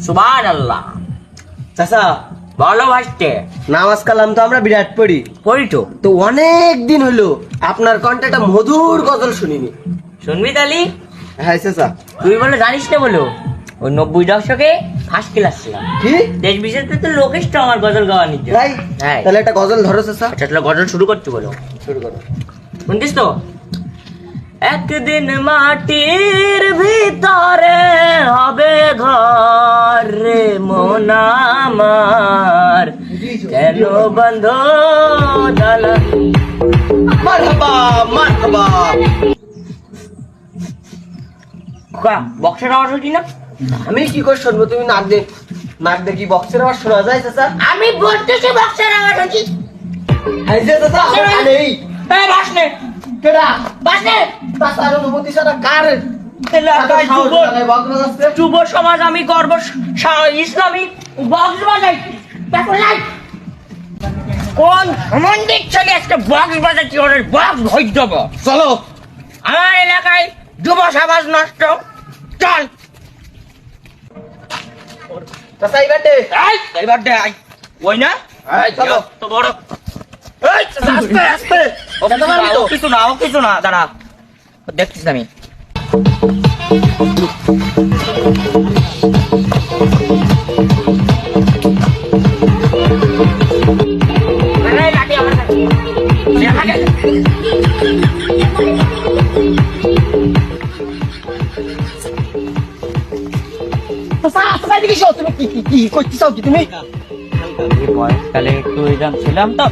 সুবহানাল্লাহ। চাচা বলো ভাইস্তে। নামাজ কালাম তো আমরা বিরাট পড়ি পড়ি তো। তো অনেক দিন হলো আপনার কণ্ঠে একটা মধুর গজল শুনিনি। শুনবি তালি? হ্যাঁ চাচা। তুই বলে জানিস না বলো, ওই 90 দশকে ফার্স্ট ক্লাস ছিলাম। কি দেশ বিদেশে তো লোকেশ তো আমার গজল গাওয়া নিজ। তাই? হ্যাঁ। তাহলে একটা গজল ধরো চাচা। আচ্ছা তাহলে গজল শুরু করতে বলো। শুরু করো। শুনতিস তো? একদিন মাটির ভিতরে হবে ঘর রে মন আমার, কেন বন্ধ দালা। মারহাবা মারহাবা। বক্সের আওয়াজ হচ্ছি না? আমি কি করে শুনবো? তুমি নাক দেখি বক্সের আওয়াজ শোনা যায় চাচা? আমি বলতেছি বক্সের আওয়াজ হচ্ছি। এই যে চাচা আমার কানেই। এই বাসনে কেডা? বাসনে চাচার অনুমতি ছাড়া কার এলাকায় সাহস জানায় বক্স বাজাচ্ছে? যুব সমাজ আমি গর্ব ইসলামিক বক্স বাজাই। দেখো নাই কোন সম্বন্ধিত ছেলে একটা বক্স বাজাচ্ছি, ওর বক্স ভোজ দেবো। চলো। আমার এলাকায় যুব সমাজ নষ্ট। চল চাচা এই বাটে। এবার দে ওই না এই চলো। তো বড় এই চাচা আস্তে আস্তে। ও কিছু না, ও কিছু না, দাঁড়া দেখছিস আমি। লাঠি আমার কাছে। চাচা আস্তে দিকে শো। তুমি কি করতে চাও কি তুমি? বয়সকালে একটু এরকম ছিলাম তো।